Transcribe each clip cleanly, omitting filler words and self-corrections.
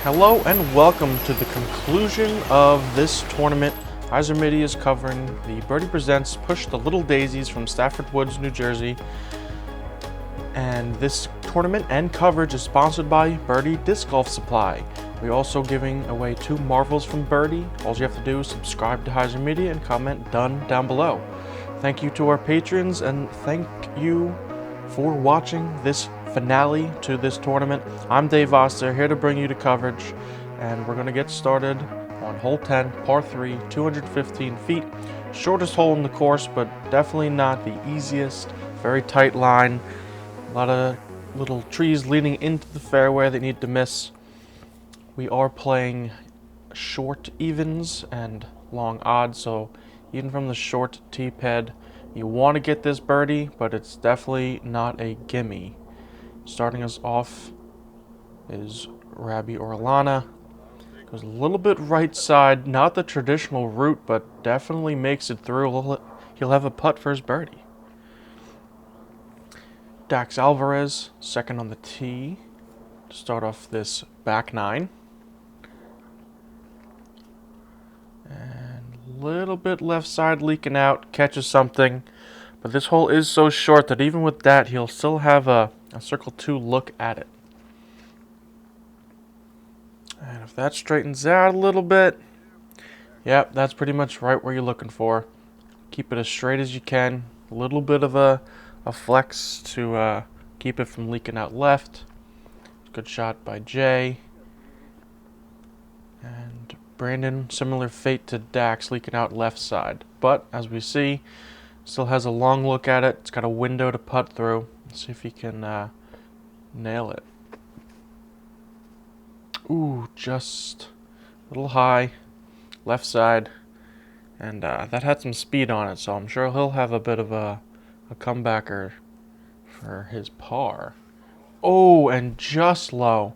Hello and welcome to the conclusion of this tournament. HyzerMedia is covering the Birdie Presents Push the Little Daisies from Stafford Woods, New Jersey. And this tournament and coverage is sponsored by Birdie Disc Golf Supply. We're also giving away 2 marvels from Birdie. All you have to do is subscribe to HyzerMedia and comment "done" down below. Thank you to our patrons and thank you for watching this finale to this tournament. I'm Dave Oster, here to bring you the coverage, and we're going to get started on hole 10, par 3, 215 feet. Shortest hole in the course, but definitely not the easiest. Very tight line. A lot of little trees leading into the fairway that need to miss. We are playing short evens and long odds, so even from the short tee pad, you want to get this birdie, but it's definitely not a gimme. Starting us off is Rabi Orellana. Goes a little bit right side, not the traditional route, but definitely makes it through. He'll have a putt for his birdie. Alvarez, second on the tee, to start off this back 9. And a little bit left side leaking out, catches something. But this hole is so short that even with that, he'll still have a circle 2 look at it. And if that straightens out a little bit, yep, that's pretty much right where you're looking for. Keep it as straight as you can. A little bit of a flex to keep it from leaking out left. Good shot by Jay. And Brandon, similar fate to Dax, leaking out left side. But as we see, still has a long look at it. It's got a window to putt through. Let's see if he can nail it. Ooh, just a little high, left side. And that had some speed on it, so I'm sure he'll have a bit of a comebacker for his par. Oh, and just low.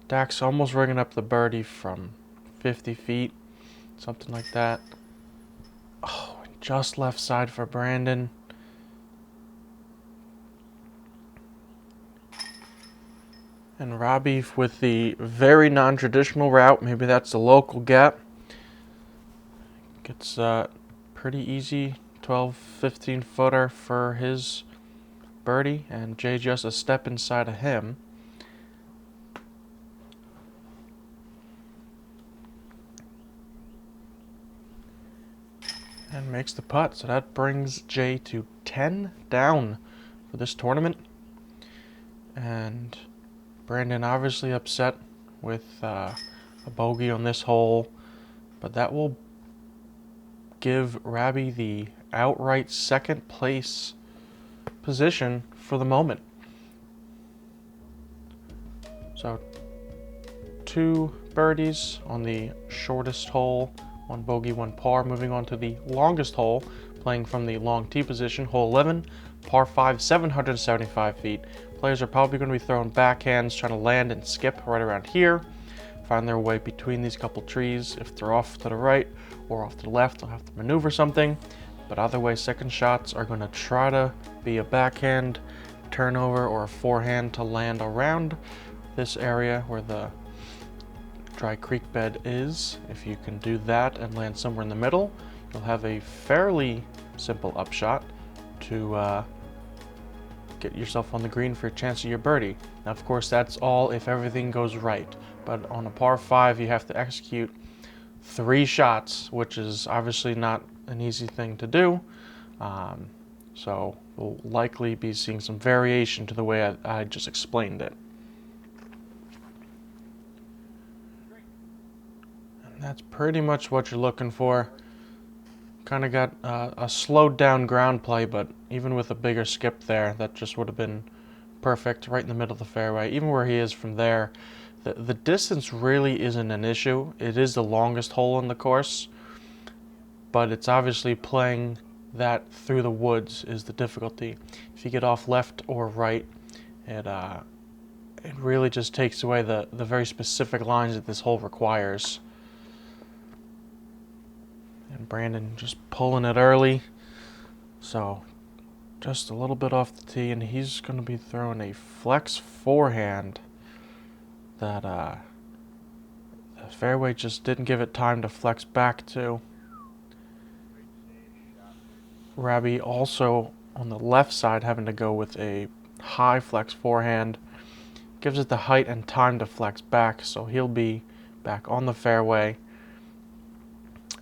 Dax almost ringing up the birdie from 50 feet, something like that. Oh, and just left side for Brandon. And Rabi with the very non-traditional route. Maybe that's the local gap. Gets pretty easy 12, 15 footer for his birdie. And Jay just a step inside of him. And makes the putt. So that brings Jay to 10 down for this tournament. And Brandon obviously upset with a bogey on this hole, but that will give Rabi the outright second place position for the moment. So 2 birdies on the shortest hole, 1 bogey, 1 par. Moving on to the longest hole, playing from the long tee position, hole 11, par 5, 775 feet. Players are probably going to be throwing backhands, trying to land and skip right around here. Find their way between these couple trees. If they're off to the right or off to the left, they'll have to maneuver something. But either way, second shots are going to try to be a backhand turnover or a forehand to land around this area where the dry creek bed is. If you can do that and land somewhere in the middle, you'll have a fairly simple upshot to get yourself on the green for a chance of your birdie. Now, of course, that's all if everything goes right. But on a par 5, you have to execute 3 shots, which is obviously not an easy thing to do. So we'll likely be seeing some variation to the way I just explained it. And that's pretty much what you're looking for. Kind of got a slowed down ground play, but even with a bigger skip there, that just would have been perfect right in the middle of the fairway. Even where he is from there, the distance really isn't an issue. It is the longest hole in the course, but it's obviously playing that through the woods is the difficulty. If you get off left or right, it really just takes away the very specific lines that this hole requires. And Brandon just pulling it early. So just a little bit off the tee, and he's going to be throwing a flex forehand that fairway just didn't give it time to flex back to. Rabi also on the left side having to go with a high flex forehand. Gives it the height and time to flex back, so he'll be back on the fairway.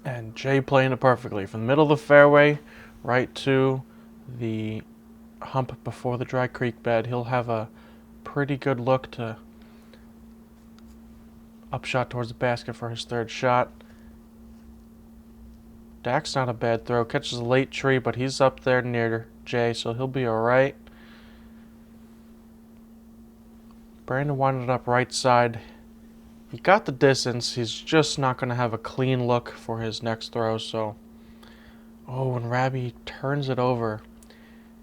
And Jay playing it perfectly from the middle of the fairway right to the hump before the dry creek bed. He'll have a pretty good look to upshot towards the basket for his third shot. Dax not a bad throw. Catches a late tree, but he's up there near Jay, so he'll be alright. Brandon winded up right side. He got the distance. He's just not going to have a clean look for his next throw, so... Oh, when Rabi turns it over,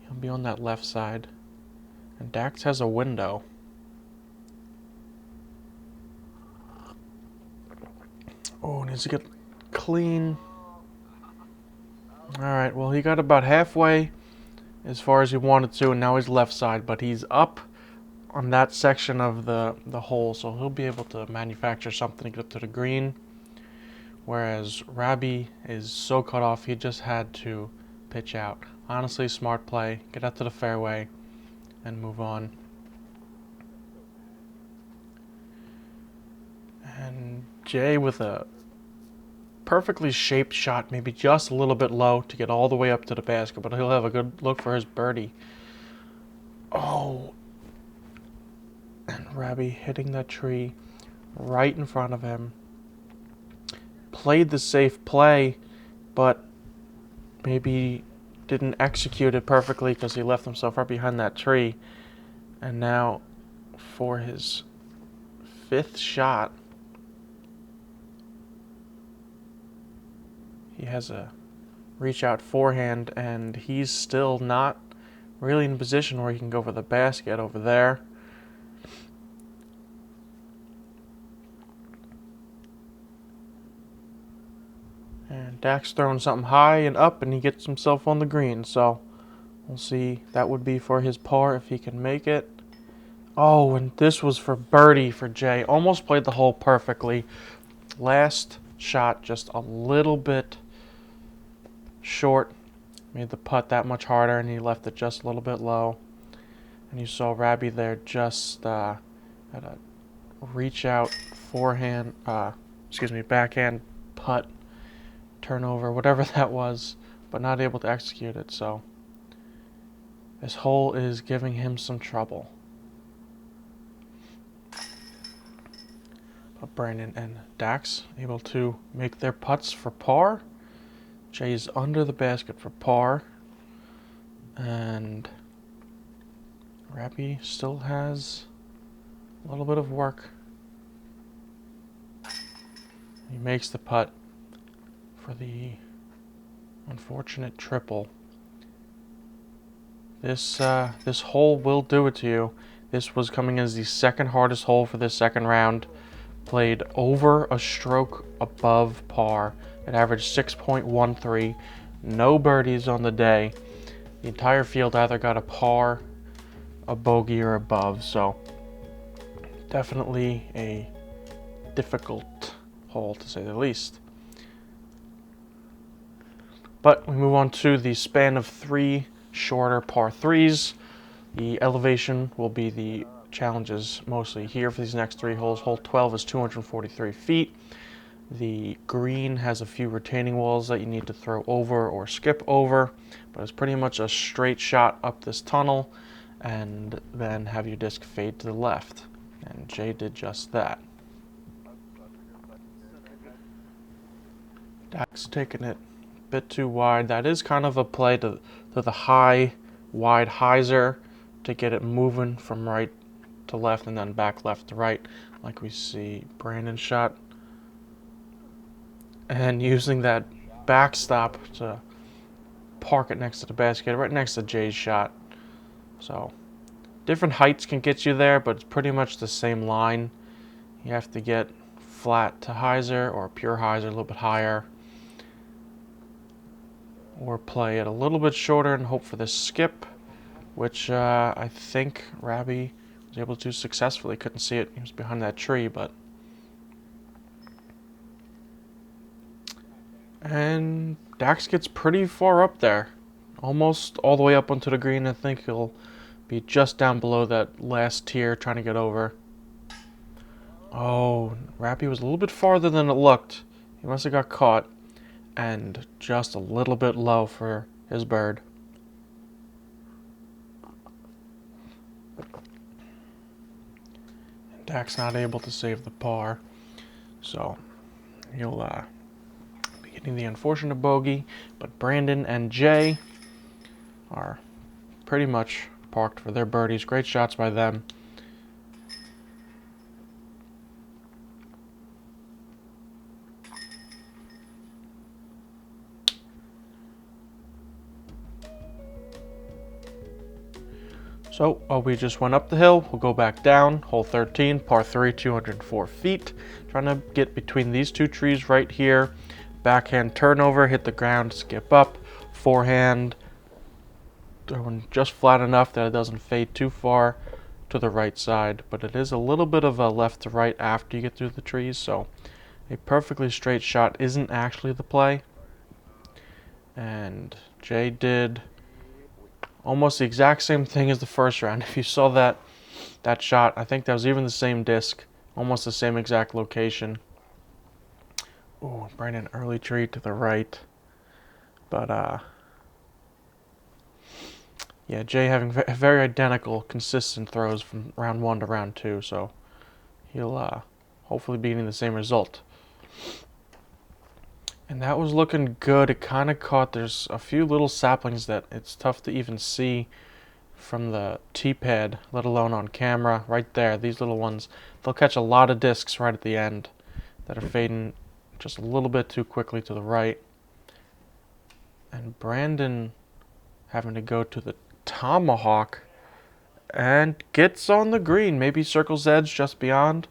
he'll be on that left side. And Dax has a window. Oh, needs to get clean. Alright, well, he got about halfway as far as he wanted to, and now he's left side, but he's up on that section of the hole, so he'll be able to manufacture something to get up to the green. Whereas Rabi is so cut off, he just had to pitch out. Honestly, smart play. Get out to the fairway and move on. And Jay with a perfectly shaped shot, maybe just a little bit low to get all the way up to the basket, but he'll have a good look for his birdie. Oh, and Rabi hitting that tree right in front of him. Played the safe play, but maybe didn't execute it perfectly because he left himself right behind that tree. And now for his fifth shot, he has a reach out forehand, and he's still not really in a position where he can go for the basket over there. And Dax throwing something high and up, and he gets himself on the green. So we'll see. That would be for his par if he can make it. Oh, and this was for birdie for Jay. Almost played the hole perfectly. Last shot just a little bit short. Made the putt that much harder, and he left it just a little bit low. And you saw Rabi there just at a reach out forehand, backhand putt, turnover, whatever that was, but not able to execute it. So this hole is giving him some trouble. But Brandon and Dax able to make their putts for par. Jay's under the basket for par. And Rabi still has a little bit of work. He makes the putt for the unfortunate triple. This hole will do it to you. This was coming as the second hardest hole for this second round. Played over a stroke above par. It averaged 6.13. No birdies on the day. The entire field either got a par, a bogey, or above. So definitely a difficult hole to say the least. But we move on to the span of 3 shorter par 3s. The elevation will be the challenges mostly here for these next 3 holes. Hole 12 is 243 feet. The green has a few retaining walls that you need to throw over or skip over, but it's pretty much a straight shot up this tunnel and then have your disc fade to the left. And Jay did just that. Dax taking it a bit too wide. That is kind of a play to the high, wide hyzer to get it moving from right to left and then back left to right, like we see Brandon shot. And using that backstop to park it next to the basket, right next to Jay's shot. So different heights can get you there, but it's pretty much the same line. You have to get flat to hyzer or pure hyzer a little bit higher, or play it a little bit shorter and hope for the skip, which I think Rabi was able to successfully. Couldn't see it, he was behind that tree, but And Dax gets pretty far up there. Almost all the way up onto the green. I think he'll be just down below that last tier trying to get over. Oh, Rabi was a little bit farther than it looked. He must have got caught. And just a little bit low for his bird. And Dax not able to save the par. So he'll be getting the unfortunate bogey. But Brandon and Jay are pretty much parked for their birdies. Great shots by them. So we just went up the hill. We'll go back down. Hole 13, par 3, 204 feet. Trying to get between these two trees right here. Backhand turnover, hit the ground, skip up. Forehand, throwing just flat enough that it doesn't fade too far to the right side. But it is a little bit of a left to right after you get through the trees. So a perfectly straight shot isn't actually the play. And Jay did almost the exact same thing as the first round. If you saw that shot, I think that was even the same disc, almost the same exact location. Ooh, Brandon early tree to the right. But yeah, Jay having very identical, consistent throws from round 1 to round 2, so he'll hopefully be getting the same result. And that was looking good. It kind of caught. There's a few little saplings that it's tough to even see from the tee pad, let alone on camera. Right there, these little ones, they'll catch a lot of discs right at the end that are fading just a little bit too quickly to the right. And Brandon having to go to the tomahawk and gets on the green. Maybe circles edge just beyond.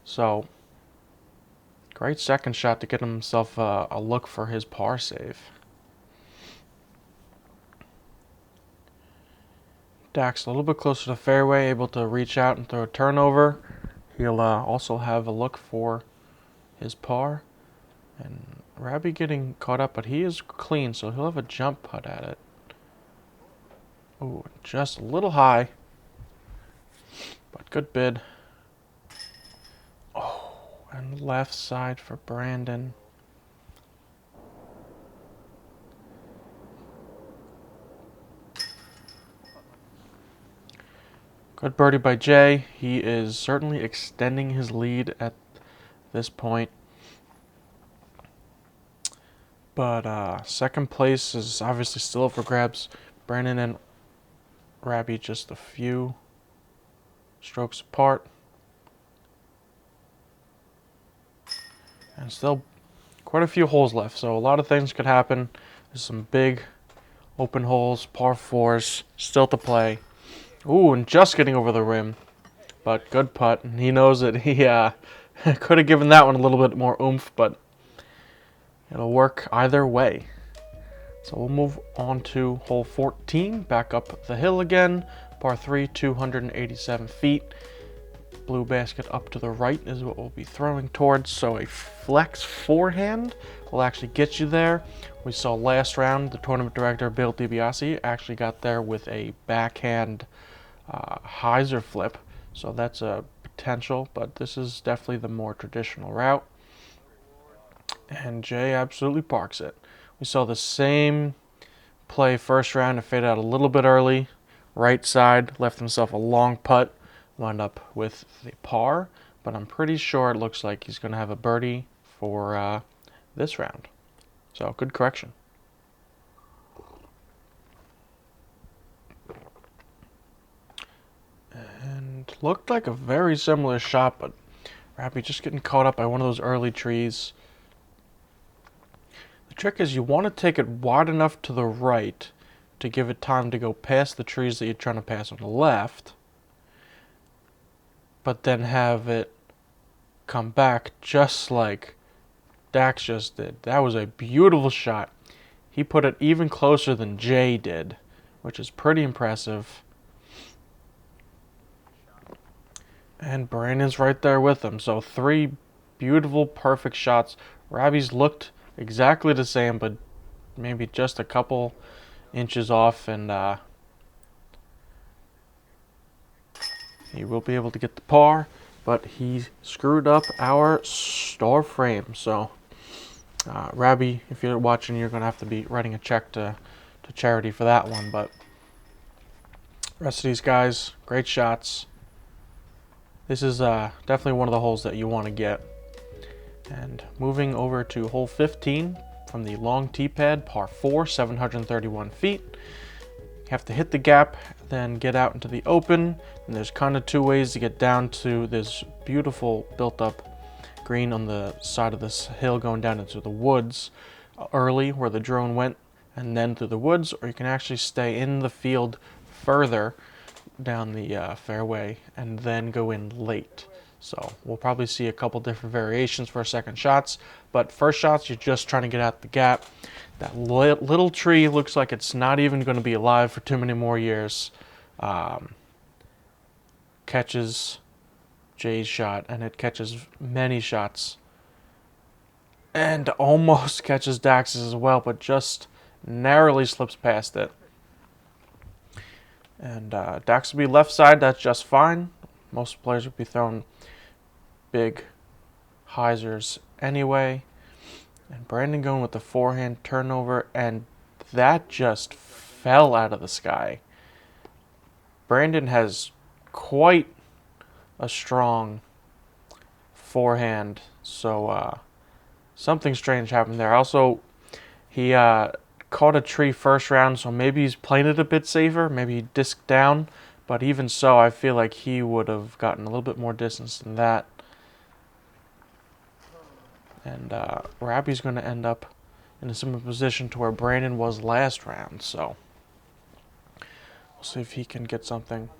So great second shot to get himself a look for his par save. Dax a little bit closer to the fairway, able to reach out and throw a turnover. He'll also have a look for his par. And Rabi getting caught up, but he is clean, so he'll have a jump putt at it. Ooh, just a little high, but good bid. And left side for Brandon. Good birdie by Jay. He is certainly extending his lead at this point. But second place is obviously still up for grabs. Brandon and Rabi just a few strokes apart. And still quite a few holes left, so a lot of things could happen. There's some big open holes, par 4s, still to play. Ooh, and just getting over the rim. But good putt, and he knows it. He could have given that one a little bit more oomph, but it'll work either way. So we'll move on to hole 14, back up the hill again. Par 3, 287 feet. Blue basket up to the right is what we'll be throwing towards. So a flex forehand will actually get you there. We saw last round the tournament director, Bill DiBiase, actually got there with a backhand hyzer flip. So that's a potential, but this is definitely the more traditional route. And Jay absolutely parks it. We saw the same play first round. It faded out a little bit early. Right side, left himself a long putt. Wound up with the par, but I'm pretty sure it looks like he's going to have a birdie for this round. So good correction. And looked like a very similar shot, but Rabi just getting caught up by one of those early trees. The trick is you want to take it wide enough to the right to give it time to go past the trees that you're trying to pass on the left, but then have it come back just like Dax just did. That was a beautiful shot. He put it even closer than Jay did, which is pretty impressive. And Brandon's right there with him. So 3 beautiful, perfect shots. Rabi's looked exactly the same, but maybe just a couple inches off, and he will be able to get the par, but he screwed up our star frame. So, Rabi, if you're watching, you're going to have to be writing a check to charity for that one. But rest of these guys, great shots. This is definitely one of the holes that you want to get. And moving over to hole 15 from the long tee pad, par 4, 731 feet. You have to hit the gap, then get out into the open. And there's kind of two ways to get down to this beautiful built-up green on the side of this hill going down into the woods early where the drone went, and then through the woods, or you can actually stay in the field further down the fairway and then go in late. So we'll probably see a couple different variations for second shots, but first shots, you're just trying to get out the gap. That little tree looks like it's not even going to be alive for too many more years. Catches Jay's shot, and it catches many shots. And almost catches Dax's as well, but just narrowly slips past it. And Dax will be left side, that's just fine. Most players would be throwing big hyzers anyway. And Brandon going with the forehand turnover, and that just fell out of the sky. Brandon has quite a strong forehand, so something strange happened there. Also, he caught a tree first round, so maybe he's playing it a bit safer. Maybe he disked down, but even so, I feel like he would have gotten a little bit more distance than that. And Rabi's going to end up in a similar position to where Brandon was last round, so we'll see if he can get something.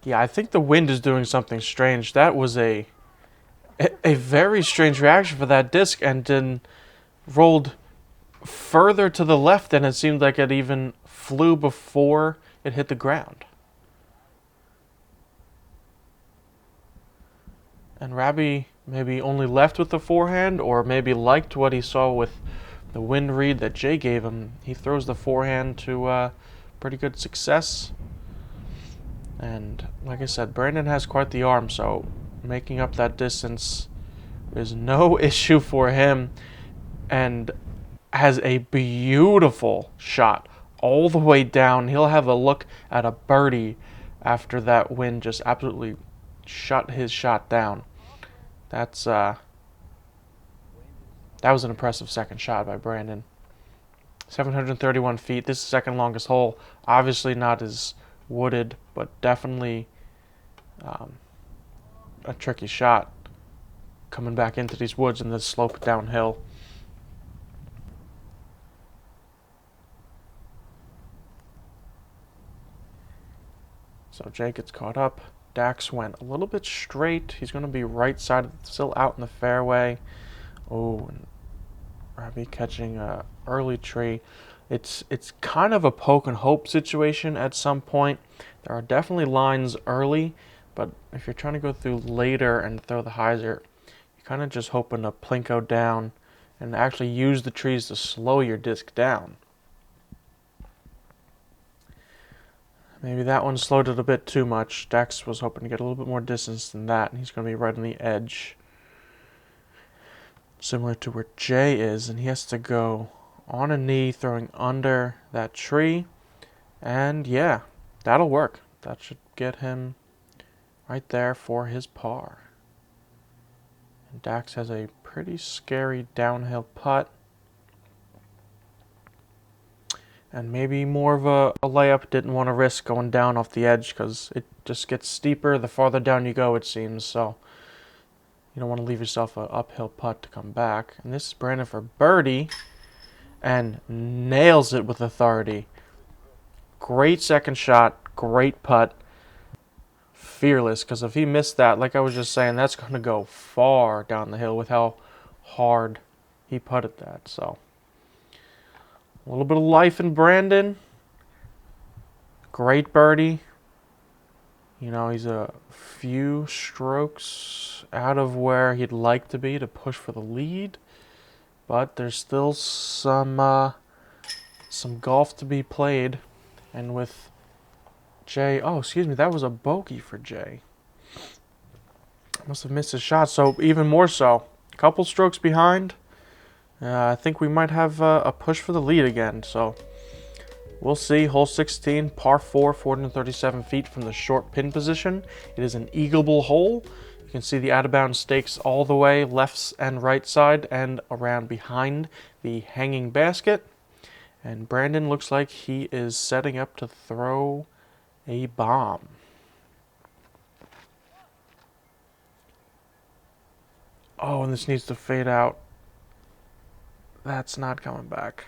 Yeah, I think the wind is doing something strange. That was a very strange reaction for that disc, and then rolled further to the left than it seemed like it even flew before it hit the ground. And Rabi maybe only left with the forehand, or maybe liked what he saw with the wind read that Jay gave him. He throws the forehand to pretty good success. And like I said, Brandon has quite the arm, so making up that distance is no issue for him. And has a beautiful shot all the way down. He'll have a look at a birdie after that wind just absolutely shut his shot down. That was an impressive second shot by Brandon. 731 feet. This is the second longest hole. Obviously not as wooded, but definitely a tricky shot coming back into these woods and this slope downhill. So Jay gets caught up. Dax went a little bit straight. He's going to be right side, still out in the fairway. Oh, and Rabi catching a early tree. It's kind of a poke and hope situation at some point. There are definitely lines early, but if you're trying to go through later and throw the hyzer, you're kind of just hoping to plinko down and actually use the trees to slow your disc down. Maybe that one slowed it a bit too much. Dax was hoping to get a little bit more distance than that, and he's going to be right on the edge. Similar to where Jay is, and he has to go on a knee, throwing under that tree. And yeah, that'll work. That should get him right there for his par. And Dax has a pretty scary downhill putt. And maybe more of a layup. Didn't want to risk going down off the edge because it just gets steeper the farther down you go, it seems. So you don't want to leave yourself an uphill putt to come back. And this is Brandon for birdie. And nails it with authority. Great second shot. Great putt. Fearless, because if he missed that, like I was just saying, that's going to go far down the hill with how hard he putted that. So a little bit of life in Brandon. Great birdie. You know, he's a few strokes out of where he'd like to be to push for the lead. But there's still some golf to be played. And with Jay, oh, excuse me, that was a bogey for Jay. Must have missed his shot, so even more so. Couple strokes behind. I think we might have a push for the lead again, so we'll see. Hole 16, par 4, 437 feet from the short pin position. It is an eagleable hole. You can see the out-of-bounds stakes all the way, left and right side, and around behind the hanging basket. And Brandon looks like he is setting up to throw a bomb. Oh, and this needs to fade out. That's not coming back.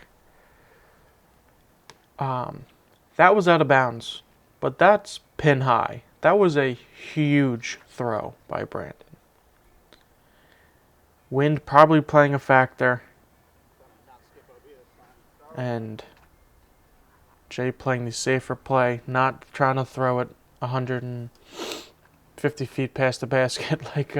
That was out of bounds, but that's pin high. That was a huge throw by Brandon. Wind probably playing a factor. And Jay playing the safer play, not trying to throw it 150 feet past the basket like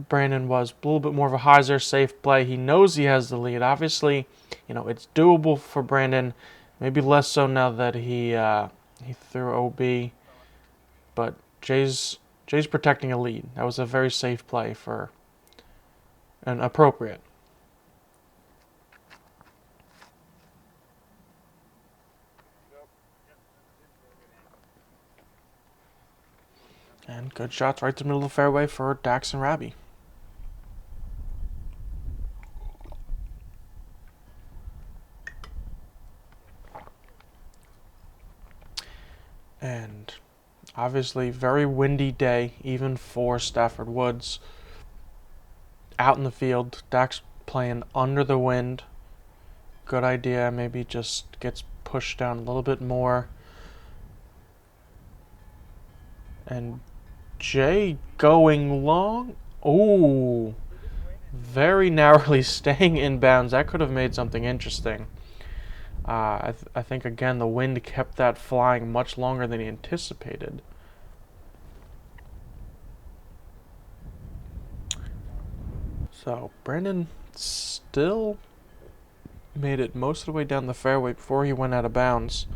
Brandon was. A little bit more of a Hyzer safe play. He knows he has the lead. Obviously, you know, it's doable for Brandon. Maybe less so now that he threw OB. But Jay's protecting a lead. That was a very safe play for an appropriate. And good shots right to the middle of the fairway for Dax and Rabi. And obviously very windy day, even for Stafford Woods. Out in the field, Dax playing under the wind. Good idea, maybe just gets pushed down a little bit more. And Jay going long. Ooh, very narrowly staying in bounds. That could have made something interesting. I think, again, the wind kept that flying much longer than he anticipated. So, Brandon still made it most of the way down the fairway before he went out of bounds.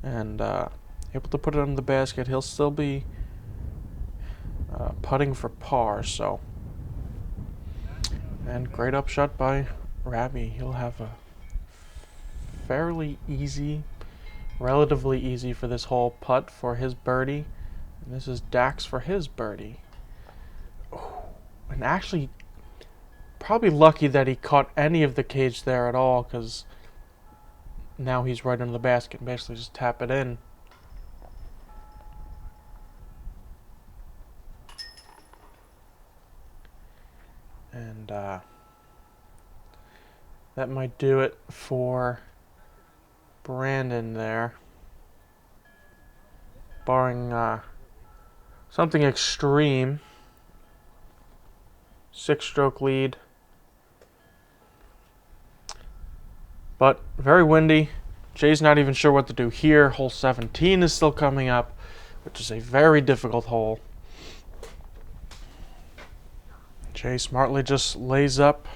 And able to put it on the basket. He'll still be putting for par, so. And great upshot by Rabi. He'll have a fairly easy, relatively easy for this hole putt for his birdie. And this is Dax for his birdie. Oh, and actually, probably lucky that he caught any of the cage there at all, because now he's right under the basket and basically just tap it in. And that might do it for Brandon there. Barring something extreme. 6-stroke lead. But very windy. Jay's not even sure what to do here. Hole 17 is still coming up, which is a very difficult hole. Jay smartly just lays up.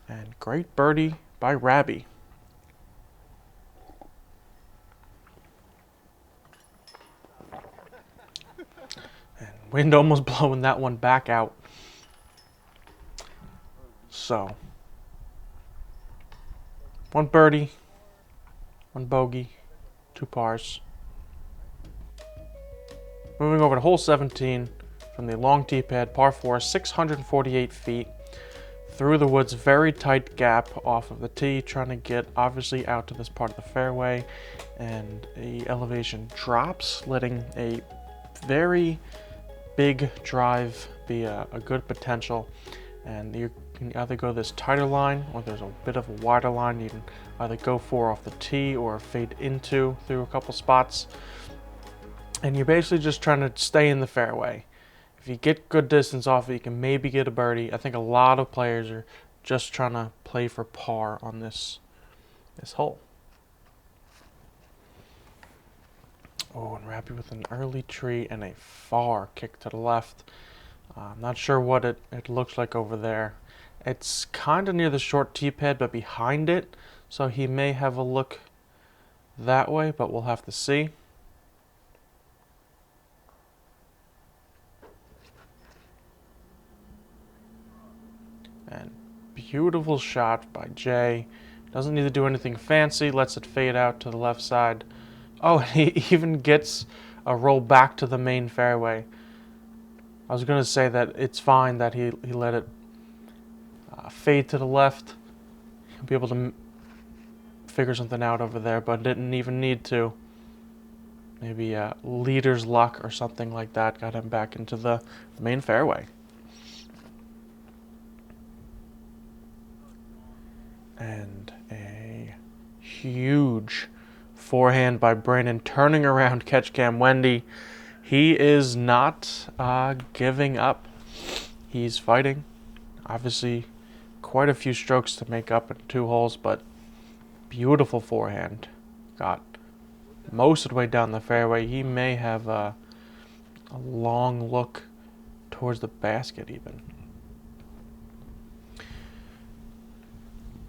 And great birdie by Rabi. And wind almost blowing that one back out. So, one birdie. One bogey, 2 pars. Moving over to hole 17 from the long tee pad, par 4, 648 feet. Through the woods, very tight gap off of the tee, trying to get obviously out to this part of the fairway. And a elevation drops, letting a very big drive be a good potential. And you can either go this tighter line, or there's a bit of a wider line you can either go for off the tee or fade into through a couple spots. And you're basically just trying to stay in the fairway. If you get good distance off it, you can maybe get a birdie. I think a lot of players are just trying to play for par on this hole. Oh, and Rabi with an early tree and a far kick to the left. I'm not sure what it looks like over there. It's kind of near the short tee pad, but behind it. So he may have a look that way, but we'll have to see. And beautiful shot by Jay. Doesn't need to do anything fancy. Lets it fade out to the left side. Oh, and he even gets a roll back to the main fairway. I was going to say that it's fine that he let it fade to the left. He'll be able to figure something out over there, but didn't even need to. Maybe leader's luck or something like that got him back into the main fairway. And a huge forehand by Brandon, turning around catch cam Wendy. He is not giving up. He's fighting. Obviously, quite a few strokes to make up in 2 holes, but beautiful forehand. Got most of the way down the fairway. He may have a long look towards the basket even.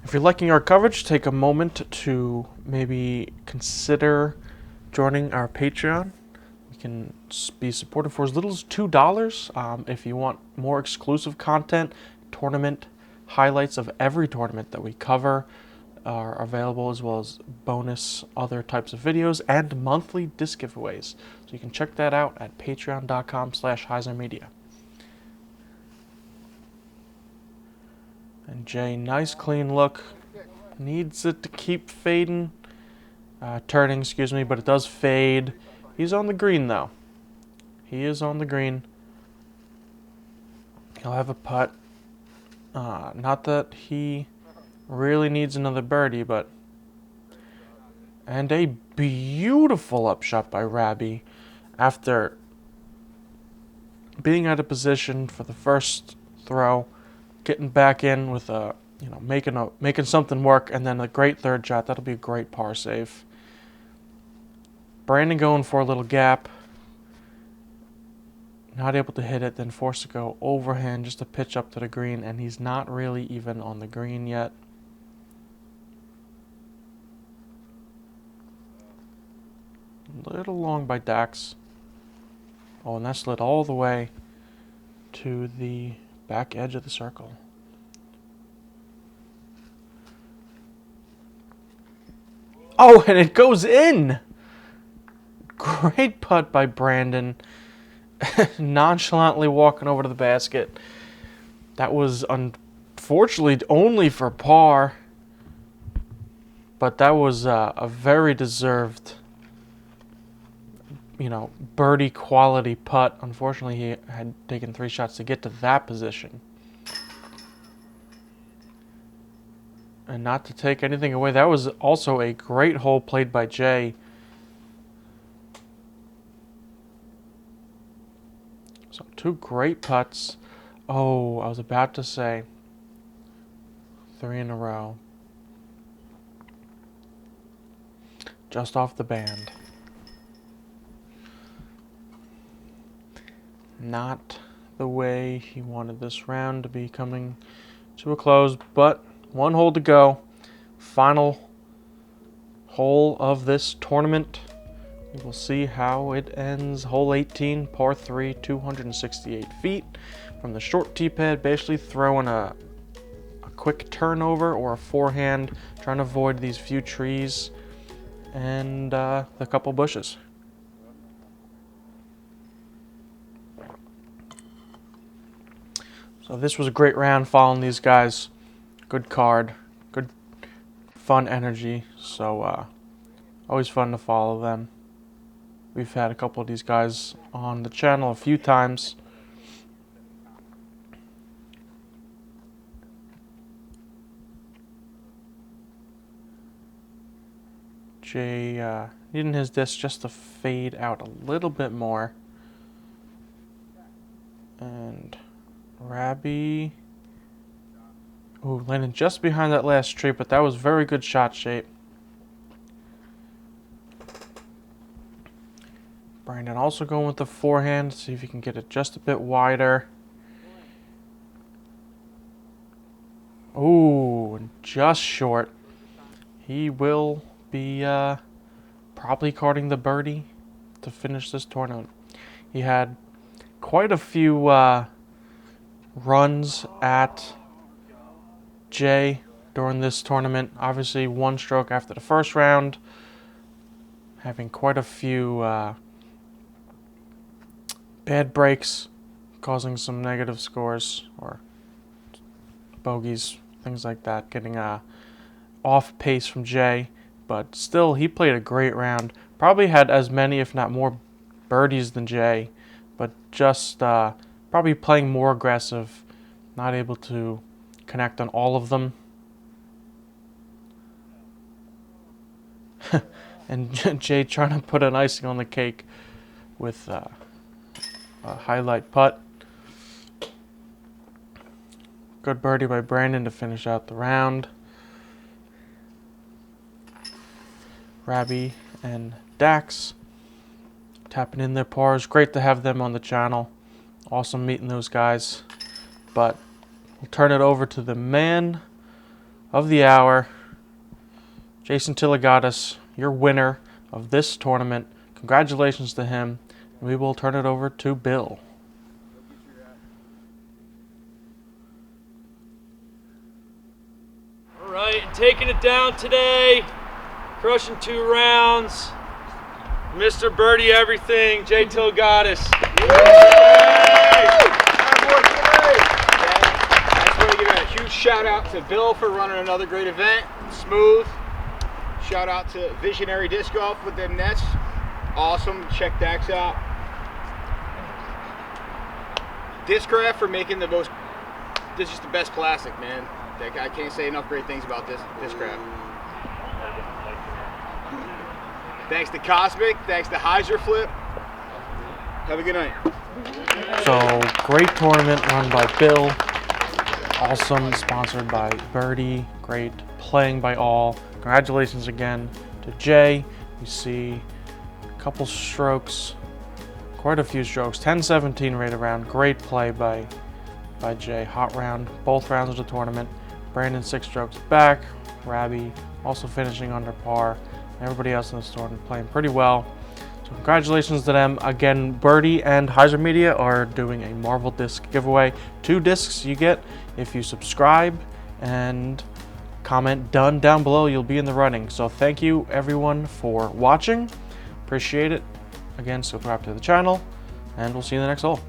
If you're liking our coverage, take a moment to maybe consider joining our Patreon. You can be supported for as little as $2. If you want more exclusive content, tournament highlights of every tournament that we cover are available, as well as bonus other types of videos and monthly disc giveaways. So you can check that out at patreon.com/HyzerMedia. And Jay, nice clean look. Needs it to keep fading. Turning, excuse me, but it does fade. He's on the green, though. He is on the green. He'll have a putt. Not that he really needs another birdie, but... And a beautiful upshot by Rabi after being out of position for the first throw, getting back in with a, making something work, and then a great third shot. That'll be a great par save. Brandon going for a little gap. Not able to hit it, then forced to go overhand just to pitch up to the green, and he's not really even on the green yet. A little long by Dax. Oh, and that slid all the way to the back edge of the circle. Oh, and it goes in! Great putt by Brandon. Nonchalantly walking over to the basket. That was unfortunately only for par. But that was a very deserved, birdie quality putt. Unfortunately, he had taken 3 shots to get to that position. And not to take anything away, that was also a great hole played by Jay. So 2 great putts. Oh, I was about to say 3 in a row. Just off the band. Not the way he wanted this round to be coming to a close, but 1 hole to go. Final hole of this tournament. We will see how it ends. Hole 18, par 3, 268 feet. From the short tee pad, basically throwing a quick turnover or a forehand, trying to avoid these few trees and the couple bushes. So this was a great round following these guys. Good card, good fun energy. So always fun to follow them. We've had a couple of these guys on the channel a few times. Jay needing his disc just to fade out a little bit more. And Rabi, ooh, landing just behind that last tree, but that was very good shot shape. Brandon also going with the forehand. See if he can get it just a bit wider. Ooh, just short. He will be probably carding the birdie to finish this tournament. He had quite a few runs at Jay during this tournament. Obviously, one stroke after the first round. Having quite a few bad breaks, causing some negative scores or bogeys, things like that. Getting off pace from Jay, but still, he played a great round. Probably had as many, if not more, birdies than Jay, but just probably playing more aggressive, not able to connect on all of them. And Jay trying to put an icing on the cake with a highlight putt. Good birdie by Brandon to finish out the round. Rabi and Dax tapping in their pars. Great to have them on the channel. Awesome meeting those guys. But we'll turn it over to the man of the hour, Jason Tiligadas, your winner of this tournament. Congratulations to him. We will turn it over to Bill. All right, and taking it down today, crushing 2 rounds, Mr. Birdie everything, Jay Tiligadas. I just want to give a huge shout out to Bill for running another great event. Smooth. Shout out to Visionary Disc Golf with them nets. Awesome. Check Dax out. Discraft for making the most. This is just the best plastic, man. I can't say enough great things about this Discraft. Thanks to Cosmic. Thanks to Hyzer Flip. Have a good night. So, great tournament run by Bill. Awesome, sponsored by Birdie. Great playing by all. Congratulations again to Jay. You see a couple strokes, quite a few strokes. 10-17 right around. Great play by Jay. Hot round, both rounds of the tournament. Brandon 6 strokes back. Rabi also finishing under par. Everybody else in this tournament playing pretty well. So congratulations to them. Again, Birdie and HyzerMedia are doing a Marvel disc giveaway. 2 discs you get if you subscribe and comment done down below. You'll be in the running. So thank you everyone for watching. Appreciate it. Again, subscribe to the channel and we'll see you in the next hole.